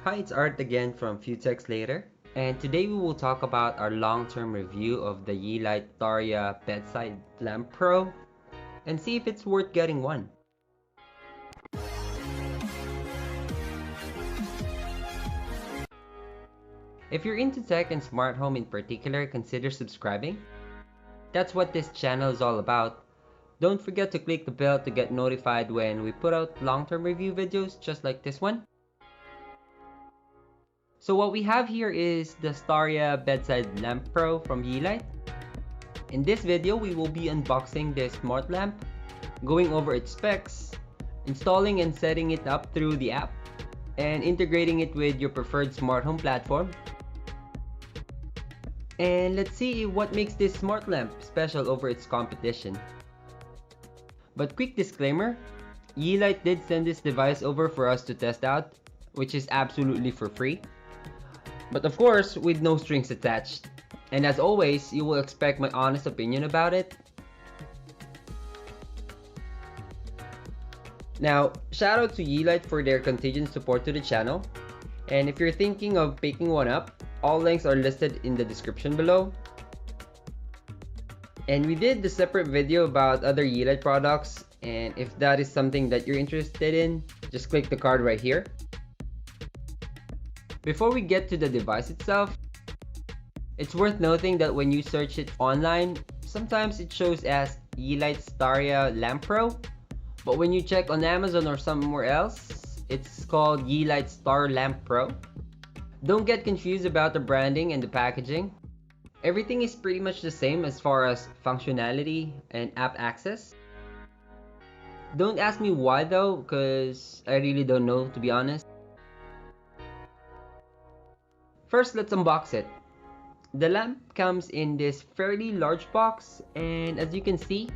Hi, it's Art again from Few Texts Later, and today we will talk about our long-term review of the Yeelight Staria Bedside Lamp Pro and see if it's worth getting one. If you're into tech and smart home in particular, consider subscribing. That's what this channel is all about. Don't forget to click the bell to get notified when we put out long-term review videos just like this one. So what we have here is the Staria Bedside Lamp Pro from Yeelight. In this video, we will be unboxing this smart lamp, going over its specs, installing and setting it up through the app, and integrating it with your preferred smart home platform. And let's see what makes this smart lamp special over its competition. But quick disclaimer, Yeelight did send this device over for us to test out, which is absolutely for free. But of course, with no strings attached. And as always, you will expect my honest opinion about it. Now, shout out to Yeelight for their continued support to the channel. And if you're thinking of picking one up, all links are listed in the description below. And we did the separate video about other Yeelight products, and if that is something that you're interested in, just click the card right here. Before we get to the device itself, it's worth noting that when you search it online, sometimes it shows as Yeelight Staria Lamp Pro, but when you check on Amazon or somewhere else, it's called Yeelight Star Lamp Pro. Don't get confused about the branding and the packaging. Everything is pretty much the same as far as functionality and app access. Don't ask me why though, because I really don't know, to be honest. First, let's unbox it. The lamp comes in this fairly large box, and as you can see,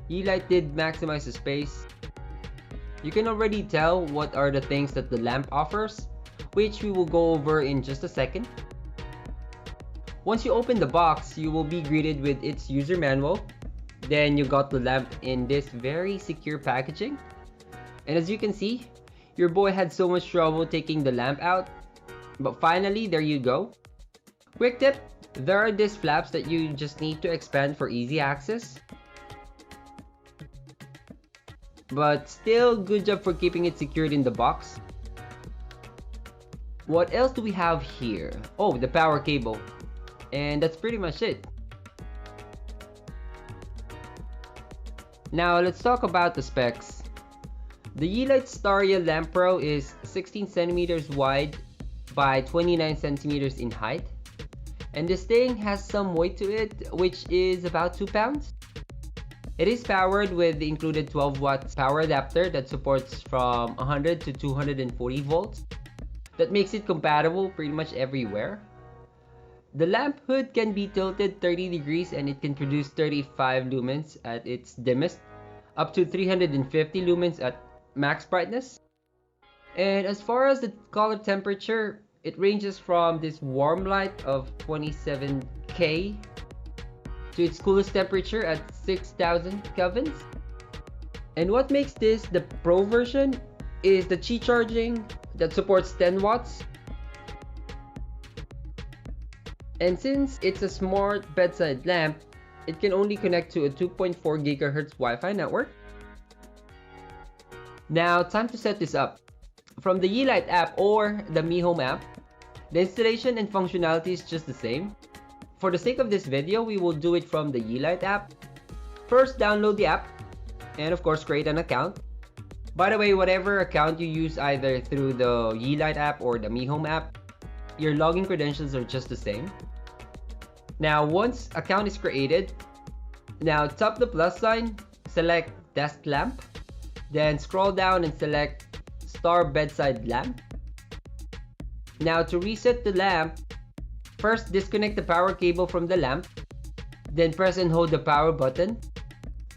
Yeelight did maximize the space. You can already tell what are the things that the lamp offers, which we will go over in just a second. Once you open the box, you will be greeted with its user manual. Then you got the lamp in this very secure packaging. And as you can see, your boy had so much trouble taking the lamp out. But finally, there you go. Quick tip, there are these flaps that you just need to expand for easy access. But still, good job for keeping it secured in the box. What else do we have here? Oh, the power cable. And that's pretty much it. Now let's talk about the specs. The Yeelight Staria Lamp Pro is 16 centimeters wide by 29 centimeters in height. And this thing has some weight to it, which is about 2 pounds. It is powered with the included 12 watt power adapter that supports from 100 to 240 volts. That makes it compatible pretty much everywhere. The lamp hood can be tilted 30 degrees and it can produce 35 lumens at its dimmest, up to 350 lumens at max brightness. And as far as the color temperature, it ranges from this warm light of 27K to its coolest temperature at 6000 kelvins. And what makes this the Pro version is the Qi charging that supports 10 watts. And since it's a smart bedside lamp, it can only connect to a 2.4 GHz Wi-Fi network. Now, time to set this up. From the Yeelight app or the Mi Home app, the installation and functionality is just the same. For the sake of this video, we will do it from the Yeelight app. First, download the app, and of course, create an account. By the way, whatever account you use either through the Yeelight app or the Mi Home app, your login credentials are just the same. Now, once account is created, now tap the plus sign, select desk lamp, then scroll down and select Star Bedside Lamp. Now to reset the lamp, first disconnect the power cable from the lamp, then press and hold the power button.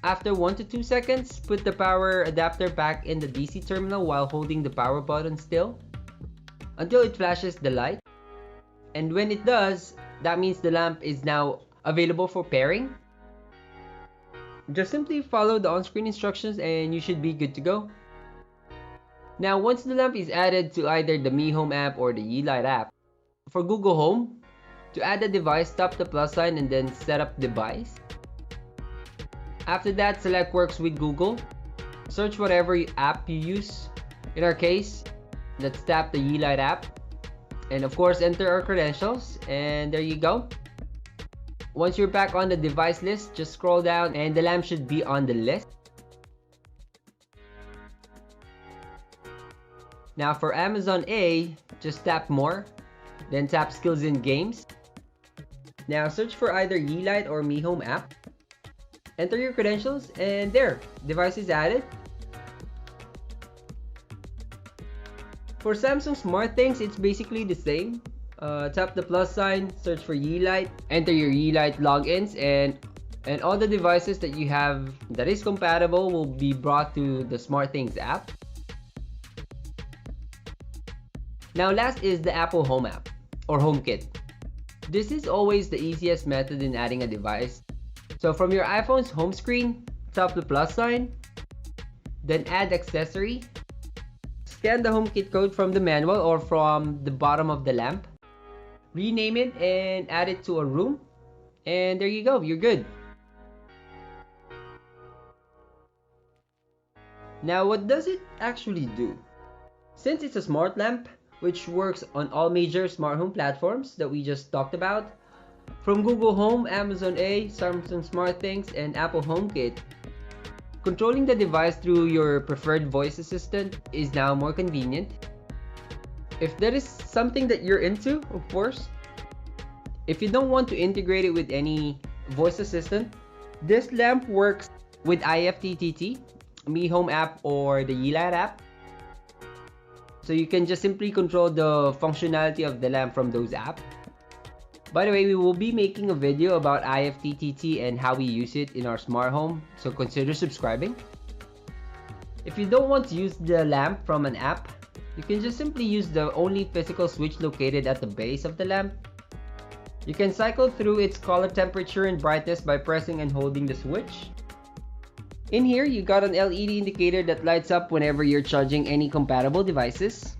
After 1 to 2 seconds, put the power adapter back in the DC terminal while holding the power button still until it flashes the light. And when it does, that means the lamp is now available for pairing. Just simply follow the on-screen instructions and you should be good to go. Now, once the lamp is added to either the Mi Home app or the Yeelight app, for Google Home, to add the device, tap the plus sign and then set up device. After that, select Works with Google. Search whatever app you use. In our case, let's tap the Yeelight app. And of course, enter our credentials. And there you go. Once you're back on the device list, just scroll down and the lamp should be on the list. Now for Amazon A, just tap More. Then tap Skills in Games. Now search for either Yeelight or Mi Home app. Enter your credentials and there, device is added. For Samsung SmartThings, it's basically the same. Tap the plus sign, search for Yeelight, enter your Yeelight logins, and all the devices that you have that is compatible will be brought to the SmartThings app. Now last is the Apple Home app or HomeKit. This is always the easiest method in adding a device. So from your iPhone's home screen, tap the plus sign, then add accessory. Scan the HomeKit code from the manual or from the bottom of the lamp. Rename it and add it to a room. And there you go, you're good. Now what does it actually do? Since it's a smart lamp, which works on all major smart home platforms that we just talked about, from Google Home, Amazon A, Samsung SmartThings, and Apple HomeKit, controlling the device through your preferred voice assistant is now more convenient. If that is something that you're into, of course. If you don't want to integrate it with any voice assistant, this lamp works with IFTTT, Mi Home app, or the Yeelight app. So you can just simply control the functionality of the lamp from those apps. By the way, we will be making a video about IFTTT and how we use it in our smart home, so consider subscribing. If you don't want to use the lamp from an app, you can just simply use the only physical switch located at the base of the lamp. You can cycle through its color temperature and brightness by pressing and holding the switch. In here, you got an LED indicator that lights up whenever you're charging any compatible devices.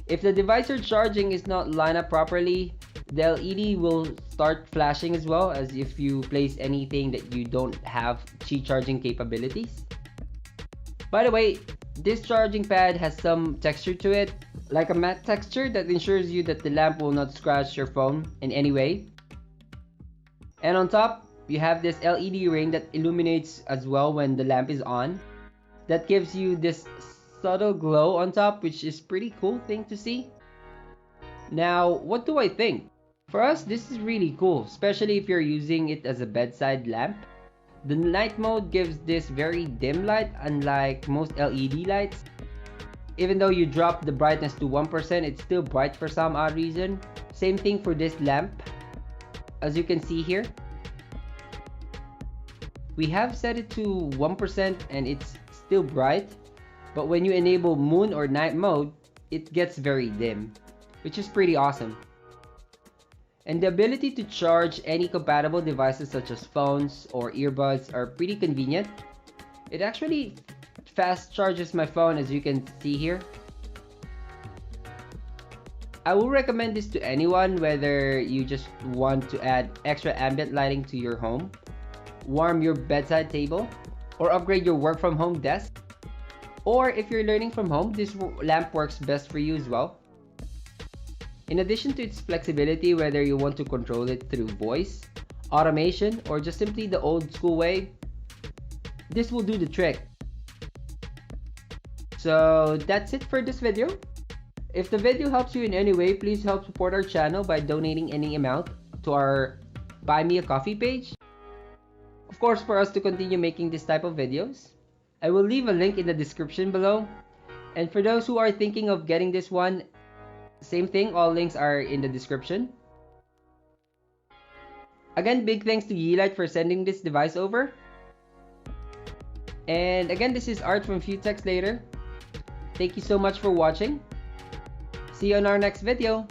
If the device you're charging is not lined up properly, the LED will start flashing as well, as if you place anything that you don't have Qi charging capabilities. By the way, this charging pad has some texture to it, like a matte texture that ensures you that the lamp will not scratch your phone in any way. And on top, you have this LED ring that illuminates as well when the lamp is on. That gives you this subtle glow on top, which is pretty cool thing to see. Now, what do I think? For us, this is really cool, especially if you're using it as a bedside lamp. The night mode gives this very dim light, unlike most LED lights. Even though you drop the brightness to 1%, it's still bright for some odd reason. Same thing for this lamp. As you can see here, we have set it to 1% and it's still bright. But when you enable moon or night mode, it gets very dim, which is pretty awesome. And the ability to charge any compatible devices such as phones or earbuds are pretty convenient. It actually fast charges my phone, as you can see here. I will recommend this to anyone, whether you just want to add extra ambient lighting to your home, warm your bedside table, or upgrade your work from home desk. Or if you're learning from home, this lamp works best for you as well. In addition to its flexibility, whether you want to control it through voice, automation, or just simply the old school way, this will do the trick. So that's it for this video. If the video helps you in any way, please help support our channel by donating any amount to our Buy Me a Coffee page. Of course, for us to continue making this type of videos, I will leave a link in the description below. And for those who are thinking of getting this one, same thing, all links are in the description. Again, big thanks to Yeelight for sending this device over. And again, this is Art from Few Texts Later. Thank you so much for watching. See you on our next video.